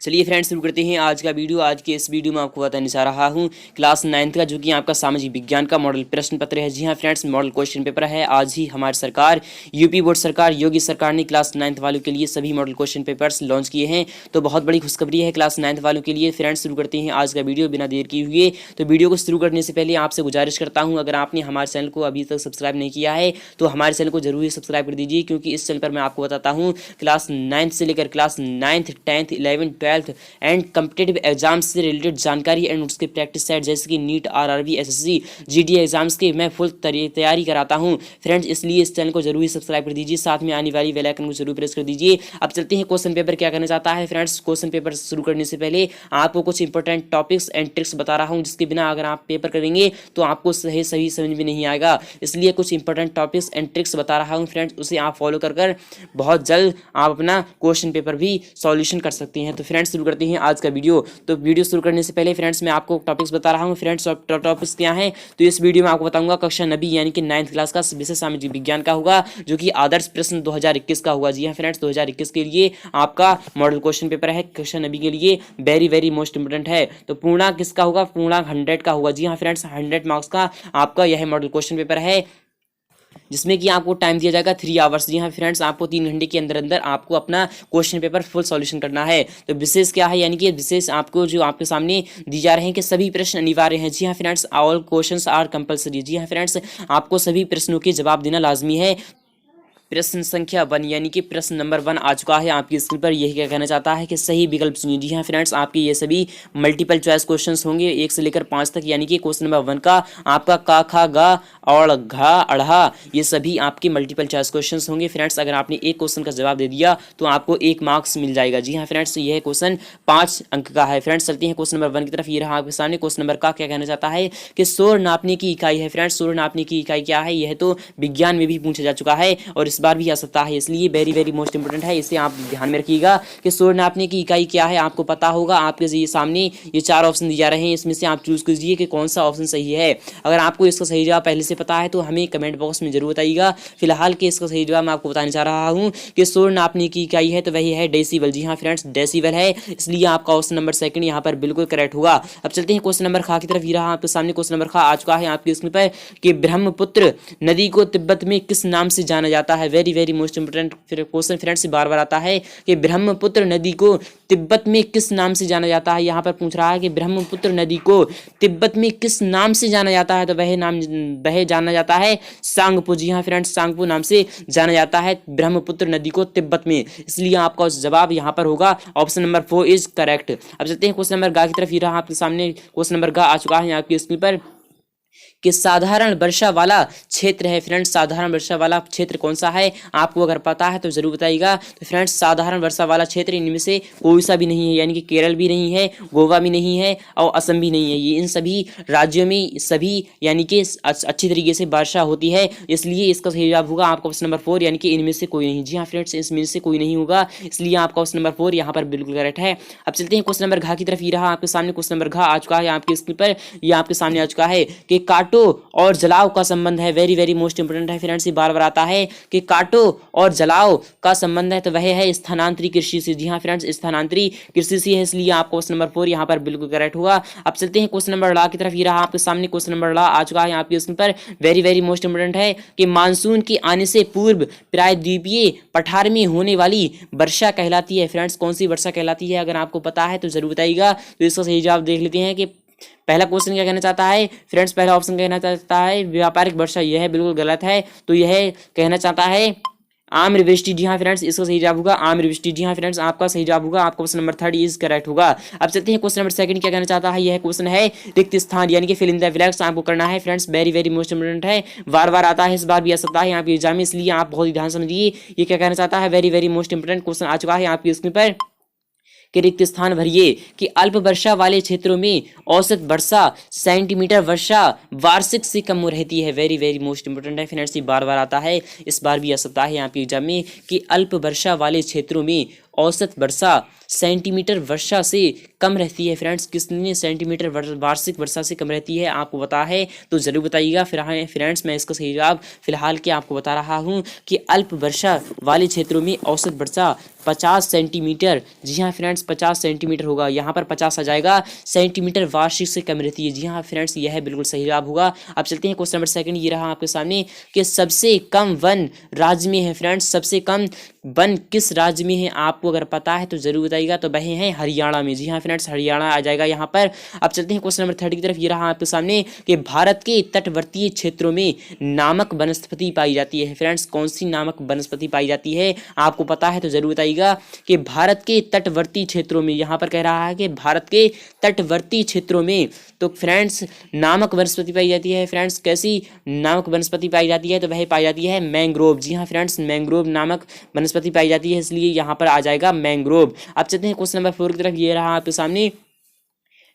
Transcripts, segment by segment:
चलिए फ्रेंड्स शुरू करते हैं आज का वीडियो। आज के इस वीडियो में आपको बताने जा रहा हूं क्लास 9th का जो कि आपका सामाजिक विज्ञान का मॉडल प्रश्न पत्र है। जी हां फ्रेंड्स, मॉडल क्वेश्चन पेपर है। आज ही हमारी सरकार यूपी बोर्ड सरकार योगी सरकार ने क्लास 9th वालों के लिए सभी मॉडल क्वेश्चन पेपर्स लॉन्च किए हैं। तो बहुत बड़ी खुशखबरी है क्लास 9th वालों के लिए। फ्रेंड्स शुरू करते हैं आज का वीडियो बिना देर किए हुए। तो वीडियो को शुरू करने से पहले आपसे गुजारिश करता हूँ, अगर आपने हमारे चैनल को अभी तक सब्सक्राइब नहीं किया है तो हमारे चैनल को जरूर सब्सक्राइब कर दीजिए, क्योंकि इस चैनल पर मैं आपको बताता हूँ क्लास 9th से लेकर class 9th 10th 11th 12th and competitive exams से रिलेटेड जानकारी एंड उसके प्रैक्टिस सेट जैसे कि NEET, RRB, SSC, GD exams के मैं फुल तैयारी कराता हूं फ्रेंड्स। इसलिए इस चैनल को जरूर ही सब्सक्राइब कर दीजिए, साथ में आने वाली बेल आइकन को जरूर प्रेस कर दीजिए। अब चलते हैं क्वेश्चन पेपर क्या करना चाहता है फ्रेंड्स। क्वेश्चन पेपर शुरू करने से पहले आपको कुछ इंपॉर्टेंट टॉपिक्स एंड ट्रिक्स बता रहा हूँ, जिसके बिना अगर आप पेपर करेंगे तो आपको सही समझ में नहीं आएगा। इसलिए कुछ इंपॉर्टेंट टॉपिक्स एंड ट्रिक्स बता रहा हूँ फ्रेंड्स, उसे आप फॉलो कर बहुत जल्द आप अपना क्वेश्चन पेपर भी सॉल्यूशन कर सकते हैं। तो फ्रेंड्स शुरू करते हैं आज का वीडियो। तो वीडियो शुरू करने से पहले फ्रेंड्स मैं आपको टॉपिक्स बता रहा हूं फ्रेंड्स। टॉपिक्स क्या हैं तो इस वीडियो में आपको बताऊंगा कक्षा 9 यानी कि 9th क्लास का विषय सामाजिक विज्ञान का होगा, जो कि आदर्श प्रश्न 2021 का होगा। जी हां फ्रेंड्स, 2021 के लिए आपका मॉडल क्वेश्चन पेपर है कक्षा 9 के लिए, वेरी मोस्ट इंपोर्टेंट है। तो पूर्णांक किसका होगा? पूर्णांक 100 का होगा। जी हां फ्रेंड्स, 100 मार्क्स का आपका यह मॉडल क्वेश्चन पेपर है, जिसमें कि आपको टाइम दिया जाएगा 3 आवर्स। जी हाँ फ्रेंड्स, आपको 3 घंटे के अंदर अंदर आपको अपना क्वेश्चन पेपर फुल सॉल्यूशन करना है। तो विशेष क्या है, यानी कि विशेष आपको जो आपके सामने दी जा रहे हैं कि सभी प्रश्न अनिवार्य हैं। जी हाँ friends, all questions are compulsory. जी हाँ फ्रेंड्स, आपको सभी प्रश्नों के जवाब देना लाजमी है। प्रश्न संख्या 1 यानी कि प्रश्न नंबर 1 आ चुका है आपकी स्क्रीन पर। यही क्या कहना चाहता है कि सही विकल्प चुनिए। जी हाँ फ्रेंड्स, आपके ये सभी मल्टीपल चॉइस क्वेश्चंस होंगे 1 से लेकर 5 तक, यानी कि क्वेश्चन नंबर 1 का आपका का, खा, गा और घा, अढ़ा, ये सभी आपके मल्टीपल चॉइस क्वेश्चंस होंगे फ्रेंड्स। अगर आपने एक क्वेश्चन का जवाब दे दिया तो आपको 1 मार्क्स मिल जाएगा। जी हाँ फ्रेंड्स, यह क्वेश्चन 5 अंक का है फ्रेंड्स। चलते हैं क्वेश्चन नंबर 1 की तरफ। ये रहा आपके सामने क्वेश्चन नंबर का क्या कहना चाहता है कि शोर नापने की इकाई है फ्रेंड्स। शोर नापने की इकाई क्या है, यह तो विज्ञान में भी पूछा जा चुका है और इस बार भी आ सकता है, इसलिए वेरी मोस्ट इंपोर्टेंट है। इसे आप ध्यान में रखिएगा कि शोर नापने की इकाई क्या है, आपको पता होगा। आपके ये सामने ये 4 ऑप्शन दिए जा रहे हैं, इसमें से आप चूज कीजिए कि कौन सा ऑप्शन सही है। अगर आपको इसका सही जवाब पहले से पता है तो हमें कमेंट बॉक्स में जरूर बताइएगा। फिलहाल के इसका सही जवाब मैं आपको बताने जा रहा हूँ कि शोर नापने की इकाई है तो वही है डेसिबल। जी हाँ फ्रेंड्स, डेसिबल है, इसलिए आपका ऑप्शन नंबर 2 यहाँ पर बिल्कुल करेक्ट होगा। अब चलते हैं क्वेश्चन नंबर खा की तरफ। ये रहा आपके सामने क्वेश्चन नंबर खा आ चुका है आपकी स्क्रीन पर कि ब्रह्मपुत्र नदी को तिब्बत में किस नाम से जाना जाता है। Very most important question friends से बार आता है कि ब्रह्मपुत्र नदी को तिब्बत में किस नाम से जाना जाता है। यहाँ पर पूछ रहा है कि ब्रह्मपुत्र नदी को तिब्बत में किस नाम से जाना जाता है, तो वह जाना जाता है सांगपो। जी हाँ फ्रेंड्स, सांगपो नाम से जाना जाता है ब्रह्मपुत्र नदी को तिब्बत में, इसलिए आपका जवाब यहाँ पर होगा ऑप्शन नंबर 4 इज करेक्ट। अब चलते हैं क्वेश्चन नंबर गा की तरफ। ही रहा आपके सामने क्वेश्चन नंबर गा आ चुका है आपकी स्क्रीन पर कि साधारण वर्षा वाला क्षेत्र है फ्रेंड्स। साधारण वर्षा वाला क्षेत्र कौन सा है, आपको अगर पता है तो जरूर बताइएगा। तो फ्रेंड्स, साधारण वर्षा वाला क्षेत्र इनमें से कोई सा भी नहीं है, यानी कि केरल भी नहीं है, गोवा भी नहीं है और असम भी नहीं है। ये इन सभी राज्यों में सभी यानी कि अच्छी तरीके से वर्षा होती है, इसलिए इसका सही जवाब होगा आपका ऑप्शन नंबर 4 यानी कि इनमें से कोई नहीं। जी हाँ फ्रेंड्स, इसमें से कोई नहीं होगा, इसलिए आपका ऑप्शन नंबर 4 यहाँ पर बिल्कुल करेक्ट है। अब चलते हैं क्वेश्चन नंबर घा की तरफ। ही रहा आपके सामने क्वेश्चन नंबर घा आ चुका है आपकी स्क्रीन पर। यह आपके सामने आ चुका है कि काटो और जलाओ का संबंध है। वेरी मोस्ट इंपोर्टेंट है फ्रेंड्स, ये बार आता है कि काटो और जलाओ का संबंध है तो वह है स्थानांतरी कृषि से। जी हाँ फ्रेंड्स, स्थानांतरी कृषि से है, इसलिए आपको क्वेश्चन नंबर 4 यहाँ पर बिल्कुल करेक्ट होगा। अब चलते हैं क्वेश्चन नंबर ला की तरफ। ये रहा आपके सामने क्वेश्चन नंबर ला आ चुका है आपकी स्क्रीन पर। वेरी मोस्ट इंपोर्टेंट है कि मानसून के आने से पूर्व प्रायद्वीपीय पठार में होने वाली वर्षा कहलाती है फ्रेंड्स। कौन सी वर्षा कहलाती है, अगर आपको पता है तो जरूर बताइएगा। तो इसका सही जवाब देख लेते हैं कि पहला क्वेश्चन क्या कहना चाहता है फ्रेंड्स। पहला ऑप्शन कहना चाहता है व्यापारिक वर्षा, यह है बिल्कुल गलत है। तो यह कहना चाहता है आम्रवृष्टि। जी हाँ फ्रेंड्स, इसका सही जवाब होगा आम्रवृष्टि। जी हाँ फ्रेंड्स, आपका सही जवाब होगा आपका क्वेश्चन नंबर 3 इज करेक्ट होगा। अब चलते हैं क्वेश्चन नंबर 2 क्या कहना चाहता है। यह क्वेश्चन है रिक्त स्थान, यानी कि फिल इन द ब्लैंक्स आपको करना है फ्रेंड्स। वेरी मोस्ट इंपोर्टेंट है, बार आता है, इस बार भी आ सकता है आपके एग्जाम में, इसलिए आप बहुत ही ध्यान समझिए। ये क्या कहना चाहता है, वेरी मोस्ट इंपोर्टेंट क्वेश्चन आ चुका है आपकी स्क्रीन पर कि रिक्त स्थान भरिए कि अल्प वर्षा वाले क्षेत्रों में औसत वर्षा सेंटीमीटर वर्षा वार्षिक से कम रहती है। वेरी मोस्ट इंपोर्टेंट है फ्रेंड्स, ये बार आता है, इस बार भी आ सकता है यहाँ पे एग्जाम में कि अल्प वर्षा वाले क्षेत्रों में औसत वर्षा सेंटीमीटर वर्षा से कम रहती है फ्रेंड्स? कितने सेंटीमीटर वार्षिक वर्षा से कम रहती है आपको पता है तो जरूर बताइएगा। फिर फ्रेंड्स मैं इसका सही जवाब फिलहाल के आपको बता रहा हूँ कि अल्प वर्षा वाले क्षेत्रों में औसत वर्षा 50 सेंटीमीटर, जी हाँ फ्रेंड्स 50 सेंटीमीटर होगा। यहाँ पर 50 आ जाएगा, सेंटीमीटर वार्षिक से कम रहती है। जी हाँ फ्रेंड्स यह बिल्कुल सही जवाब होगा। अब चलते हैं क्वेश्चन नंबर सेकंड, ये रहा आपके सामने कि सबसे कम वन राज्य में है फ्रेंड्स? सबसे कम वन किस राज्य में है आपको अगर पता है तो जरूर बताइएगा। तो वह है हरियाणा में। जी हाँ फ्रेंड्स हरियाणा आ जाएगा यहाँ पर। अब चलते हैं क्वेश्चन नंबर थर्ड की तरफ, ये रहा आपके सामने कि भारत के तटवर्तीय क्षेत्रों में नामक वनस्पति पाई जाती है फ्रेंड्स? कौन सी नामक वनस्पति पाई जाती है आपको पता है तो जरूर बताइएगा कि भारत के तटवर्ती क्षेत्रों में, यहाँ पर कह रहा है कि भारत के तटवर्ती क्षेत्रों में तो फ्रेंड्स नामक वनस्पति पाई जाती है। फ्रेंड्स कैसी नामक वनस्पति पाई जाती है? तो वह पाई जाती है मैंग्रोव। जी हाँ फ्रेंड्स मैंग्रोव नामक वनस्पति पाई जाती है, इसलिए यहाँ पर आ जाएगा मैंग्रोव। अब चलते हैं क्वेश्चन नंबर 4 की तरफ, ये रहा आपके सामने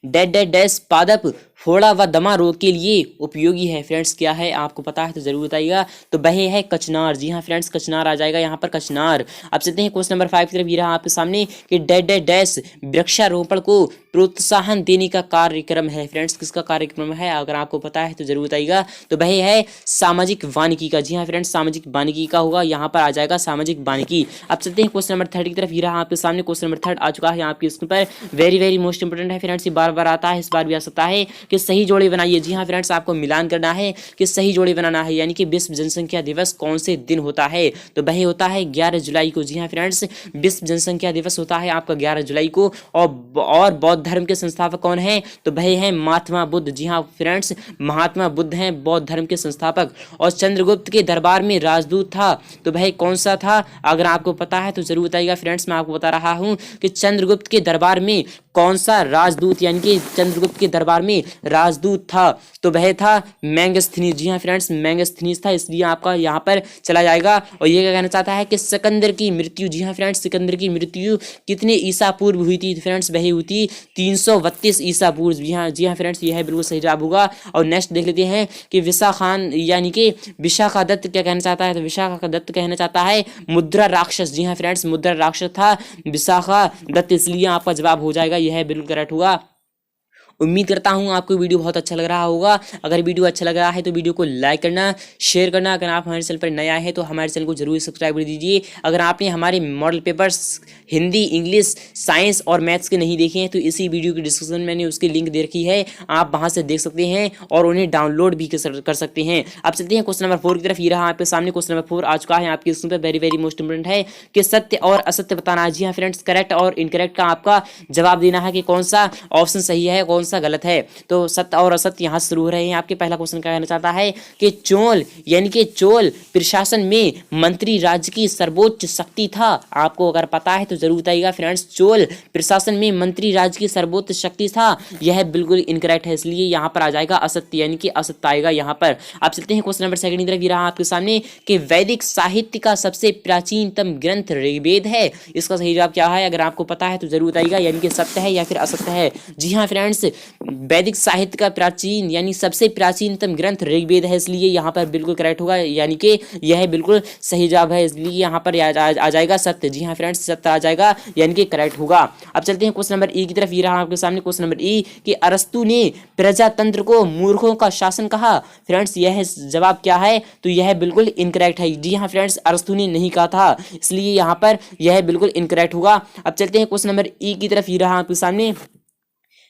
डैश डैश डैश पादप फोड़ा व दमा रोग के लिए उपयोगी है फ्रेंड्स? क्या है आपको पता है तो जरूर बताइएगा। तो वह है कचनार। जी हाँ फ्रेंड्स कचनार आ जाएगा यहाँ पर, कचनार। अब चलते हैं क्वेश्चन नंबर 5 की तरफ, ये रहा आपके सामने कि डैश डैश डैश वृक्षारोपण को प्रोत्साहन देने का कार्यक्रम है फ्रेंड्स? किसका कार्यक्रम है अगर आपको पता है तो जरूर बताइएगा। तो वह है सामाजिक वानिकी का। जी हाँ फ्रेंड्स सामाजिक वानिकी का होगा, यहाँ पर आ जाएगा सामाजिक वानिकी। अब चलते हैं क्वेश्चन नंबर 3 की तरफ, ये रहा आपके सामने क्वेश्चन नंबर 3 आ चुका है आपके स्क्रीन पर। वेरी वेरी मोस्ट इंपोर्टेंट है फ्रेंड्स, ये बार बार आता है, इस बार भी आ सकता है कि सही जोड़े बनाइए। जी हाँ फ्रेंड्स आपको मिलान करना है कि सही जोड़े बनाना है, यानी कि विश्व जनसंख्या दिवस कौन से दिन होता है? तो वह होता है 11 जुलाई को। जी हाँ फ्रेंड्स विश्व जनसंख्या दिवस होता है आपका 11 जुलाई को। और बौद्ध धर्म के संस्थापक कौन है? तो वह है महात्मा बुद्ध। जी हाँ फ्रेंड्स महात्मा बुद्ध हैं बौद्ध धर्म के संस्थापक। और चंद्रगुप्त के दरबार में राजदूत था, तो वह कौन सा था अगर आपको पता है तो जरूर बताइएगा। फ्रेंड्स मैं आपको बता रहा हूं कि चंद्रगुप्त के दरबार में कौन सा राजदूत, यानी कि चंद्रगुप्त के दरबार में राजदूत था, तो वह था मैगस्थनीज। जी हाँ फ्रेंड्स मैगस्थनीज था, इसलिए आपका यहाँ पर चला जाएगा। और ये क्या कहना चाहता है कि सिकंदर की मृत्यु, जी हाँ फ्रेंड्स सिकंदर की मृत्यु कितने ईसा पूर्व हुई थी? फ्रेंड्स वही हुई थी 332 ईसा पूर्व। जी हाँ फ्रेंड्स यह है बिल्कुल सही जवाब होगा। और नेक्स्ट देख लेते हैं कि विशा खान यानी कि विशाखा दत्त क्या कहना चाहता है? तो विशाखा दत्त कहना चाहता है मुद्रा राक्षस। जी हाँ फ्रेंड्स मुद्रा राक्षस था विशाखा दत्त, इसलिए आपका जवाब हो जाएगा यह बिल्कुल करेक्ट होगा। उम्मीद करता हूँ आपको वीडियो बहुत अच्छा लग रहा होगा। अगर वीडियो अच्छा लग रहा है तो वीडियो को लाइक करना, शेयर करना। अगर आप हमारे चैनल पर नया है तो हमारे चैनल को जरूर सब्सक्राइब कर दीजिए। अगर आपने हमारे model papers Hindi, English, science और मैथ्स के नहीं देखे हैं तो इसी वीडियो की डिस्क्रिप्शन में मैंने उसकी लिंक दे रखी है, आप वहाँ से देख सकते हैं और उन्हें डाउनलोड भी कर सकते हैं। अब चलते हैं क्वेश्चन नंबर 4 की तरफ, ये रहा आपके सामने क्वेश्चन नंबर 4 आ चुका है आपकी स्क्रीन पर। वेरी वेरी मोस्ट इंपोर्टेंट है कि सत्य और असत्य बताना है। जी हाँ फ्रेंड्स करेक्ट और इनकरेक्ट का आपका जवाब देना है कि कौन सा ऑप्शन सही है कौन सा गलत है। तो सत्य और असत्य यहाँ शुरू हो रहे हैं आपके। पहला क्वेश्चन क्या कहना चाहता है कि चोल यानी कि चोल प्रशासन में मंत्री राज्य की सर्वोच्च शक्ति था? आपको अगर पता है तो जरूर बताइएगा। फ्रेंड्स चोल प्रशासन में मंत्री राज्य की सर्वोच्च शक्ति था, यह बिल्कुल इनकरेक्ट है, इसलिए यहाँ पर आ जाएगा असत्य, यानी कि असत्य आएगा यहाँ पर। आप चलते हैं क्वेश्चन नंबर 2 की तरफ, ये रहा आपके सामने कि वैदिक साहित्य का सबसे प्राचीनतम ग्रंथ ऋग्वेद है। इसका सही जवाब क्या है अगर आपको पता है तो जरूर बताइएगा, यानी कि सत्य है या फिर असत्य है। जी हाँ फ्रेंड्स वैदिक साहित्य का प्राचीन यानी सबसे प्राचीनतम ग्रंथ ऋग्वेद है, इसलिए यहाँ पर बिल्कुल करेक्ट होगा, यानी कि यह बिल्कुल सही जवाब है, इसलिए यहाँ पर आ जाएगा सत्य। जी हाँ फ्रेंड्स सत्य आ जाएगा, यानी कि करेक्ट होगा। अब चलते हैं क्वेश्चन नंबर ई की तरफ, ये रहा आपके सामने क्वेश्चन नंबर ई कि अरस्तु ने प्रजातंत्र को मूर्खों का शासन कहा। फ्रेंड्स यह जवाब क्या है? तो यह बिल्कुल इनकरेक्ट है। जी हाँ फ्रेंड्स अरस्तु ने नहीं कहा था, इसलिए यहाँ पर यह बिल्कुल इनकरेक्ट होगा। अब चलते हैं क्वेश्चन नंबर ई की तरफ, ये रहा आपके सामने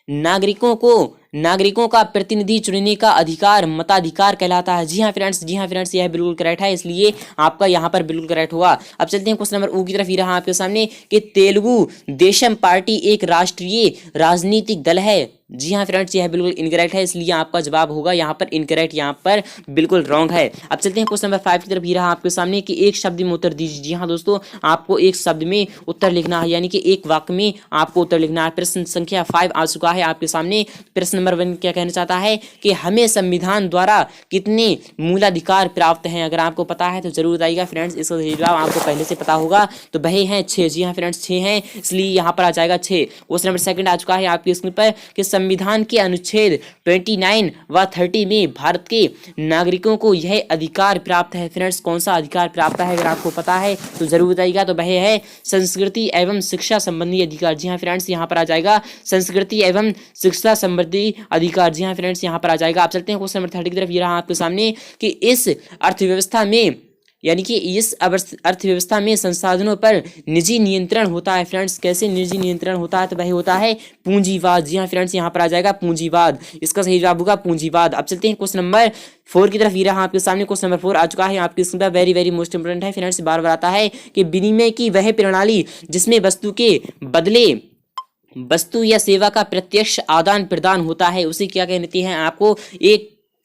नागरिकों का प्रतिनिधि चुनने का अधिकार मताधिकार कहलाता है। जी हाँ फ्रेंड्स यह बिल्कुल करेक्ट है, इसलिए आपका यहाँ पर बिल्कुल करेक्ट होगा। अब चलते हैं क्वेश्चन नंबर ओ की तरफ, ये रहा आपके सामने कि तेलुगु देशम पार्टी एक राष्ट्रीय राजनीतिक दल है। जी हाँ फ्रेंड्स यह बिल्कुल इनकरेक्ट है, इसलिए आपका जवाब होगा यहाँ पर इनकरेक्ट, यहाँ पर बिल्कुल रॉन्ग है। अब चलते हैं क्वेश्चन नंबर 5 की तरफ, ये रहा आपके सामने कि एक शब्द में उत्तर दीजिए। जी हाँ दोस्तों आपको एक शब्द में उत्तर लिखना है, यानी कि एक वाक्य में आपको उत्तर लिखना है। प्रश्न संख्या 5 आ चुका है आपके सामने। प्रश्न नंबर 1 क्या कहना चाहता है कि हमें संविधान द्वारा कितने मूलाधिकार प्राप्त हैं। अगर आपको पता है तो जरूर बताइएगा फ्रेंड्स। इसका सही जवाब आपको पहले से पता होगा, तो वही हैं 6। जी हाँ फ्रेंड्स 6 हैं, इसलिए यहाँ पर आ जाएगा 6। क्वेश्चन नंबर 2 आ चुका है आपकी स्क्रीन पर कि संविधान के अनुच्छेद 29 व 30 में भारत के नागरिकों को यह अधिकार प्राप्त है। फ्रेंड्स कौन सा अधिकार प्राप्त है, अगर आपको पता है तो जरूर बताइएगा, तो वह है संस्कृति एवं शिक्षा संबंधी अधिकार। जी हाँ फ्रेंड्स यहाँ पर आ जाएगा संस्कृति एवं शिक्षा संबंधी अधिकार। जी हाँ फ्रेंड्स यहाँ पर आ जाएगा। आप चलते हैं क्वेश्चन नंबर 30 की तरफ। ये रहा आपके सामने कि इस अर्थव्यवस्था में यानी कि इस अर्थव्यवस्था में संसाधनों पर निजी नियंत्रण होता है। फ्रेंड्स कैसे निजी नियंत्रण होता है, तो वही होता है पूंजीवाद। जी हाँ फ्रेंड्स यहाँ पर आ जाएगा पूंजीवाद, इसका सही जवाब होगा पूंजीवाद। अब चलते हैं क्वेश्चन नंबर 4 की तरफ। ये रहा आपके सामने क्वेश्चन नंबर 4 आ चुका है आपकी स्क्रीन पर। वेरी वेरी मोस्ट इंपोर्टेंट है फ्रेंड्स, बार बार आता है कि विनिमय की वह प्रणाली जिसमें वस्तु के बदले वस्तु या सेवा का प्रत्यक्ष आदान प्रदान होता है, उसे क्या कहते हैं। आपको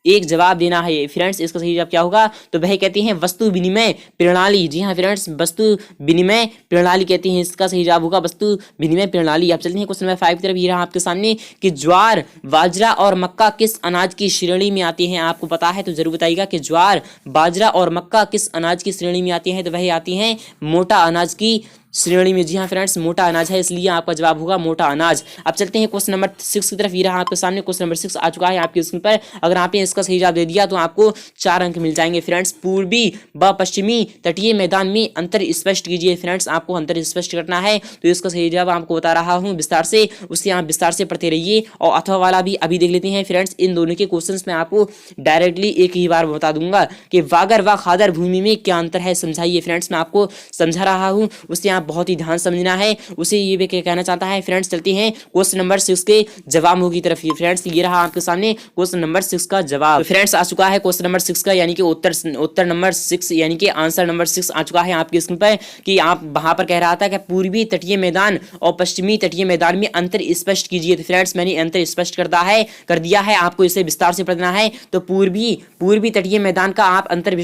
एक जवाब देना है फ्रेंड्स। इसका सही जवाब क्या होगा, तो वह कहते हैं वस्तु विनिमय प्रणाली। जी हाँ फ्रेंड्स वस्तु विनिमय प्रणाली कहते हैं, इसका सही जवाब होगा वस्तु विनिमय प्रणाली। आप चलते हैं क्वेश्चन नंबर 5 की तरफ। ये रहा आपके सामने कि ज्वार, बाजरा और मक्का किस अनाज की श्रेणी में आते हैं। आपको पता है तो जरूर बताइएगा कि ज्वार, बाजरा और मक्का किस अनाज की श्रेणी में आती हैं, तो वह आती हैं मोटा अनाज की श्रेणी में। जी हाँ फ्रेंड्स मोटा अनाज है, इसलिए आपका जवाब होगा मोटा अनाज। अब चलते हैं क्वेश्चन नंबर 6 की तरफ। ये रहा आपके सामने क्वेश्चन नंबर 6 आ चुका है आपकी स्क्रीन पर। अगर आपने इसका सही जवाब दे दिया तो आपको 4 अंक मिल जाएंगे फ्रेंड्स। पूर्वी व पश्चिमी तटीय मैदान में अंतर स्पष्ट कीजिए। फ्रेंड्स आपको अंतर स्पष्ट करना है, तो इसका सही जवाब आपको बता रहा हूँ विस्तार से, उससे आप विस्तार से पढ़ते रहिए। और अथवा वाला भी अभी देख लेते हैं फ्रेंड्स। इन दोनों के क्वेश्चन में आपको डायरेक्टली एक ही बार बता दूंगा कि वागर व खादर भूमि में क्या अंतर है, समझाइए। फ्रेंड्स मैं आपको समझा रहा हूँ, उससे आप बहुत ही ध्यान समझना है, उसे ये भी कहना चाहता है। फ्रेंड्स चलते हैं क्वेश्चन नंबर 6 के जवाबों की तरफ। फ्रेंड्स ये रहा आपके सामने क्वेश्चन नंबर 6 का जवाब। तो फ्रेंड्स आ चुका है क्वेश्चन नंबर 6 का, यानी कि उत्तर नंबर 6 यानी कि आंसर नंबर 6 आ चुका है आपकी स्क्रीन पर। कि आप वहां पर कह रहा था कि पूर्वी तटीय मैदान और पश्चिमी तटीय मैदान में अंतर स्पष्ट कीजिए। तो फ्रेंड्स मैंने अंतर स्पष्ट कर दिया है, आपको इसे विस्तार से पढ़ना है। तो पूर्वी तटीय मैदान का आप अंतर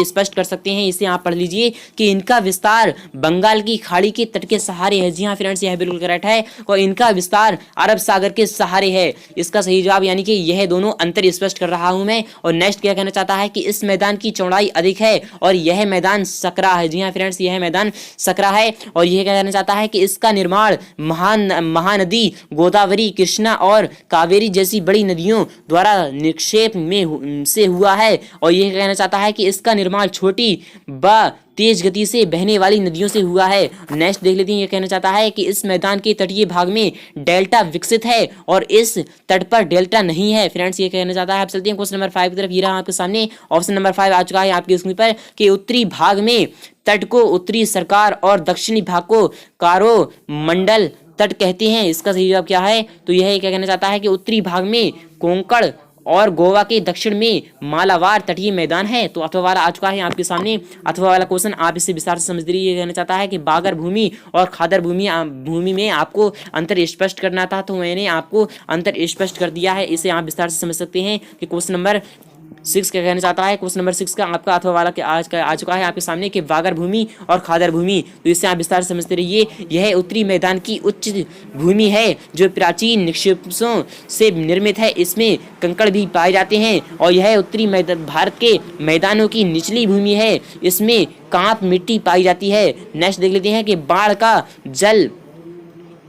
स्पष्ट कर सकते हैं, इसे आप पढ़ लीजिए कि इनका विस्तार बंगाल की खाड़ी के तट के सहारे है। जी हाँ फ्रेंड्स यह बिल्कुल करेक्ट है, और इनका विस्तार अरब सागर के सहारे है, इसका सही जवाब। यानी कि यह दोनों अंतर स्पष्ट कर रहा हूं मैं। और नेक्स्ट क्या कहना चाहता है कि इस मैदान की चौड़ाई अधिक है और यह मैदान सकरा है। जी हाँ फ्रेंड्स यह मैदान सकरा है। और यह क्या कहना चाहता है कि इसका निर्माण महानदी गोदावरी, कृष्णा और कावेरी जैसी बड़ी नदियों द्वारा निक्षेप में से हुआ है। और यह कहना चाहता है कि इसका निर्माण छोटी व तेज गति से बहने वाली नदियों से हुआ है। नेक्स्ट देख लेते हैं, ये कहना चाहता है कि इस मैदान के तटीय भाग में डेल्टा विकसित है और इस तट पर डेल्टा नहीं है। फ्रेंड्स ये कहना चाहता है। आप चलते हैं क्वेश्चन नंबर 5 की तरफ। ये रहा आपके सामने ऑप्शन नंबर 5 आ चुका है आपकी स्क्रीन पर कि उत्तरी भाग में तट को उत्तरी सरकार और दक्षिणी भाग को कारो मंडल तट कहते हैं। इसका सही जवाब क्या है, तो यह क्या कहना चाहता है कि उत्तरी भाग में कोंकण और गोवा के दक्षिण में मालाबार तटीय मैदान है। तो अथवा वाला आ चुका है आपके सामने। अथवा वाला क्वेश्चन आप इसे विस्तार से समझ लीजिए। ये कहना चाहता है कि बागर भूमि और खादर भूमि में आपको अंतर स्पष्ट करना था, तो मैंने आपको अंतर स्पष्ट कर दिया है। इसे आप विस्तार से समझ सकते हैं कि क्वेश्चन नंबर 6 क्या कहना चाहता है। क्वेश्चन नंबर 6 का आपका अथवा वाला आज का आ चुका है आपके सामने कि बागर भूमि और खादर भूमि, तो इससे आप विस्तार से समझते रहिए। यह उत्तरी मैदान की उच्च भूमि है जो प्राचीन निक्षेपों से निर्मित है, इसमें कंकड़ भी पाए जाते हैं। और यह उत्तरी भारत के मैदानों की निचली भूमि है, इसमें कांप मिट्टी पाई जाती है। नेक्स्ट देख लेते हैं कि बाढ़ का जल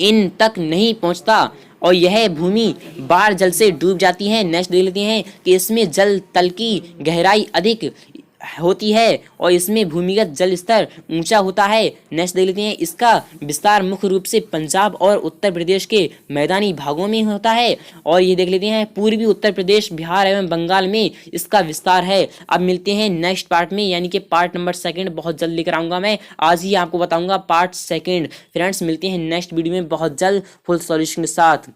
इन तक नहीं पहुंचता और यह भूमि बाढ़ जल से डूब जाती है। नेक्स्ट देख लेते हैं कि इसमें जल तल की गहराई अधिक होती है और इसमें भूमिगत जल स्तर ऊंचा होता है। नेक्स्ट देख लेते हैं, इसका विस्तार मुख्य रूप से पंजाब और उत्तर प्रदेश के मैदानी भागों में होता है। और ये देख लेते हैं पूर्वी उत्तर प्रदेश, बिहार एवं बंगाल में इसका विस्तार है। अब मिलते हैं नेक्स्ट पार्ट में, यानी कि पार्ट नंबर 2 बहुत जल्द लेकर आऊंगा मैं, आज ही आपको बताऊंगा पार्ट 2। फ्रेंड्स मिलते हैं नेक्स्ट वीडियो में बहुत जल्द फुल सॉल्यूशन के साथ।